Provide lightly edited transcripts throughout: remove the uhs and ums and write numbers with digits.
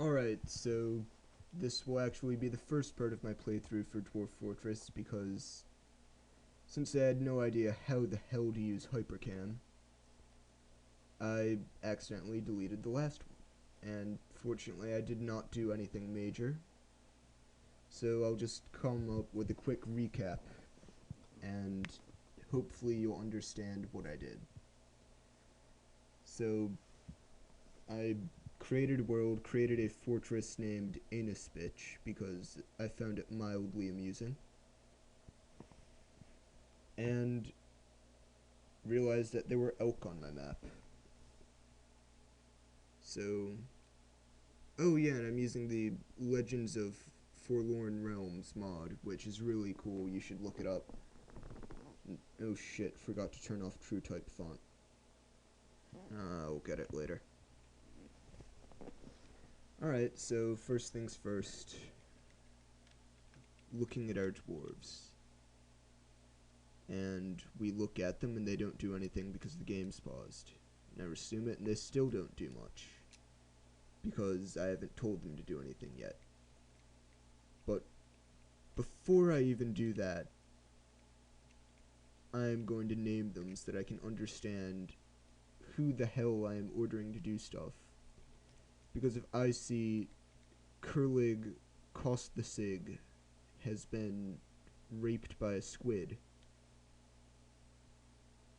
Alright, so this will actually be the first part of my playthrough for Dwarf Fortress because since I had no idea how the hell to use Hypercam, I accidentally deleted the last one. And fortunately I did not do anything major, so I'll just come up with a quick recap and hopefully you'll understand what I did. So I created a world, created a fortress named ensues because I found it mildly amusing, and realized that there were elk on my map. So, oh yeah, and I'm using the Legends of Forlorn Realms mod, which is really cool. You should look it up. Oh shit, forgot to turn off True Type font. I'll get it later. Alright, so first things first. Looking at our dwarves. And we look at them and they don't do anything because the game's paused. And I resume it and they still don't do much, because I haven't told them to do anything yet. But before I even do that, I'm going to name them so that I can understand who the hell I am ordering to do stuff. Because if I see Kurlig Kost the Sig has been raped by a squid,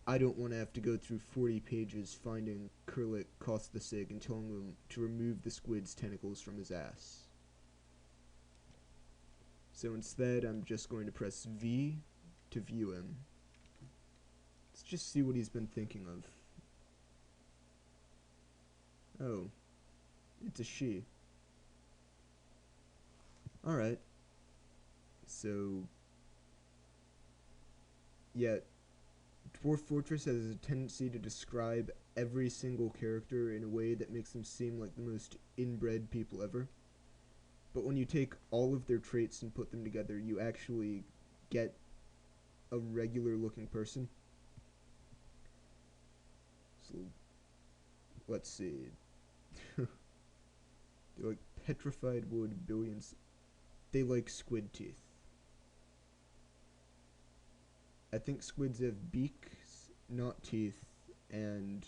I don't want to have to go through 40 pages finding Kurlik Kost the Sig and telling him to remove the squid's tentacles from his ass. So instead, I'm just going to press V to view him. Let's just see what he's been thinking of. Oh, it's a she. Alright. So, yeah, Dwarf Fortress has a tendency to describe every single character in a way that makes them seem like the most inbred people ever. But when you take all of their traits and put them together, you actually get a regular looking person. So, let's see. They like petrified wood, billions. They like squid teeth. I think squids have beaks, not teeth, and...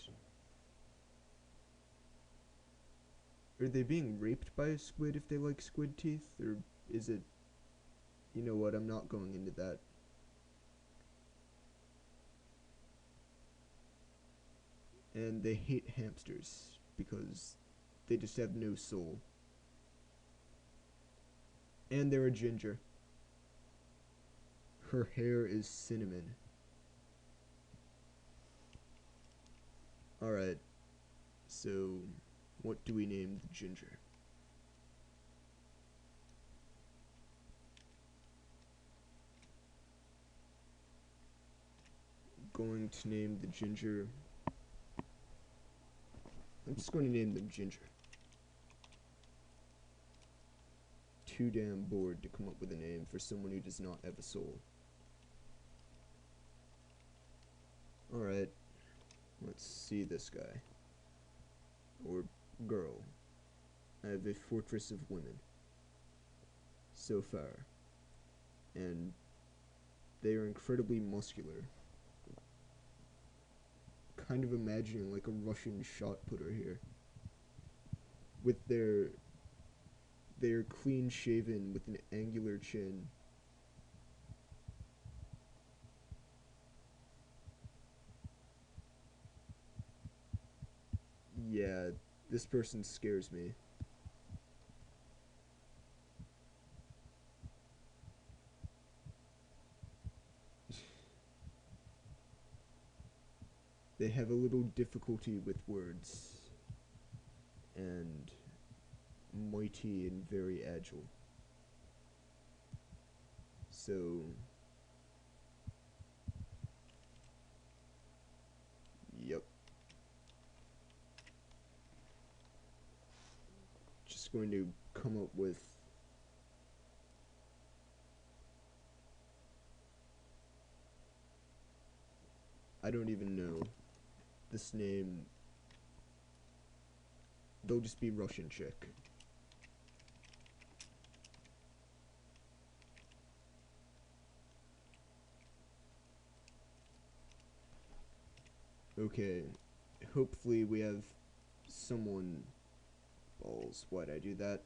Are they being raped by a squid if they like squid teeth? Or is it... You know what, I'm not going into that. And they hate hamsters, because they just have no soul. And they're a ginger. Her hair is cinnamon. Alright, so what do we name the ginger? Going to name the ginger... I'm just going to name them Ginger. Too damn bored to come up with a name for someone who does not have a soul. Alright, let's see this guy. Or girl. I have a fortress of women. So far. And they are incredibly muscular. Kind of imagining like a Russian shot putter here. With they're clean shaven with an angular chin. Yeah, this person scares me. They have a little difficulty with words. And mighty and very agile. So, yep. Just going to come up with I don't even know this name. They'll just be Russian chick. Okay, hopefully we have someone... Balls, why'd I do that?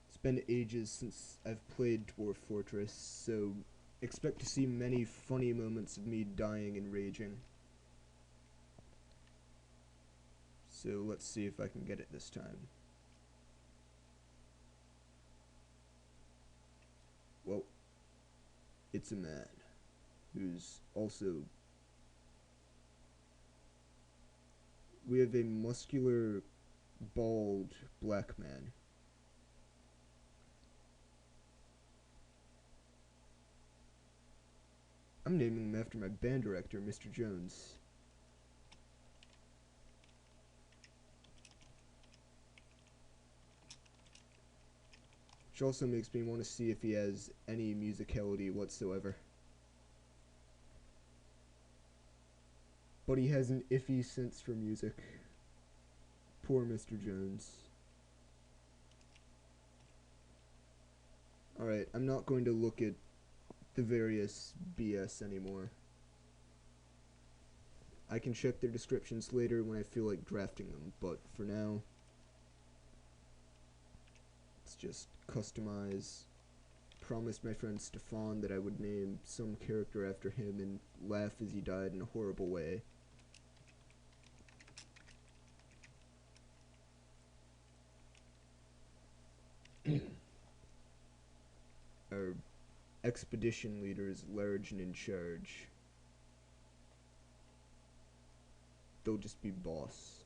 It's been ages since I've played Dwarf Fortress, so expect to see many funny moments of me dying and raging. So let's see if I can get it this time. Well, it's a man who's also... We have a muscular, bald, black man. I'm naming him after my band director, Mr. Jones. Which also makes me want to see if he has any musicality whatsoever. But he has an iffy sense for music. Poor Mr. Jones. Alright, I'm not going to look at the various BS anymore. I can check their descriptions later when I feel like drafting them, but for now, let's just customize. Promised my friend Stefan that I would name some character after him and laugh as he died in a horrible way. Our expedition leader is large and in charge. They'll just be boss.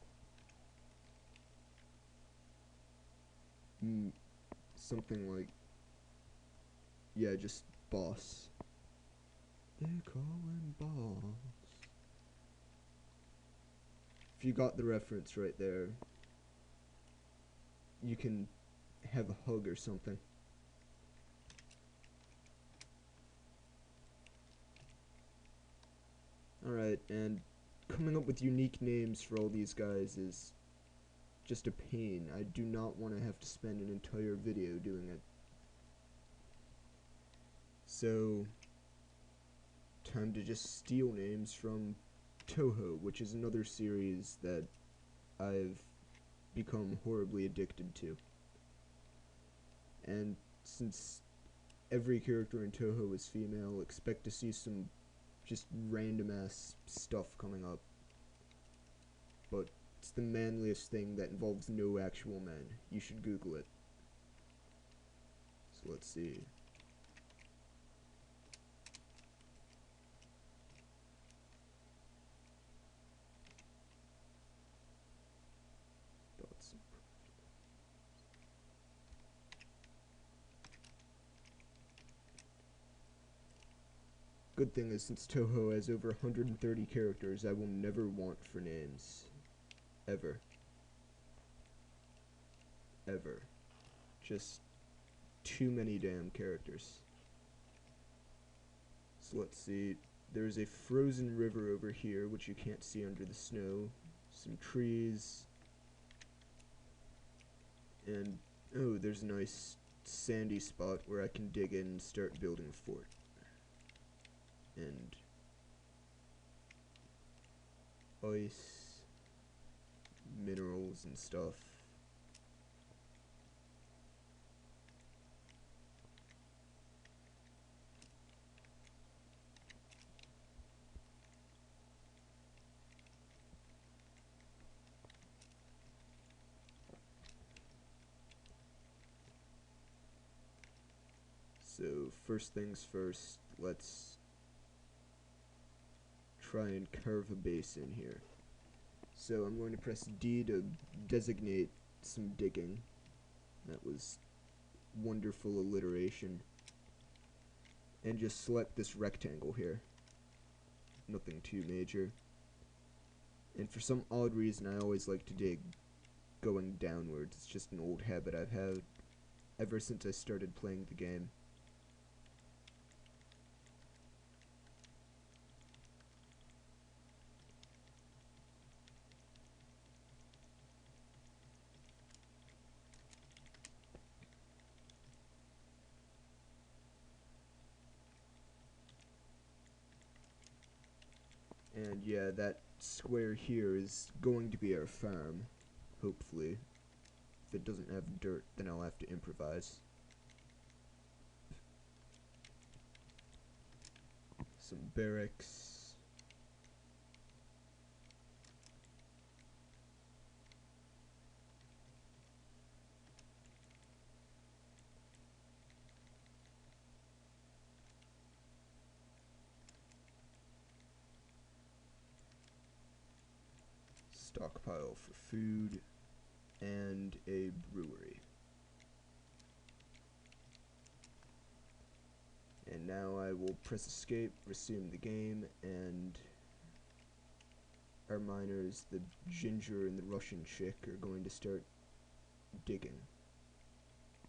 Something like... Yeah, just boss. They call him boss. If you got the reference right there, you can have a hug or something. Alright, and coming up with unique names for all these guys is just a pain. I do not want to have to spend an entire video doing it. So, time to just steal names from Toho, which is another series that I've become horribly addicted to. And since every character in Toho is female, expect to see some just random ass stuff coming up. But it's the manliest thing that involves no actual men. You should Google it. So let's see. Good thing is, since Toho has over 130 characters, I will never want for names. Ever. Ever. Just too many damn characters. So let's see. There's a frozen river over here, which you can't see under the snow. Some trees. And, oh, there's a nice sandy spot where I can dig in and start building a fort. And ice, minerals and stuff. So first things first, let's try and carve a base in here. So I'm going to press D to designate some digging. That was wonderful alliteration. And just select this rectangle here. Nothing too major. And for some odd reason, I always like to dig going downwards. It's just an old habit I've had ever since I started playing the game. And yeah, that square here is going to be our farm, hopefully. If it doesn't have dirt, then I'll have to improvise. Some barracks. Stockpile for food. And a brewery. And now I will press escape, resume the game, and our miners, the ginger and the Russian chick, are going to start digging.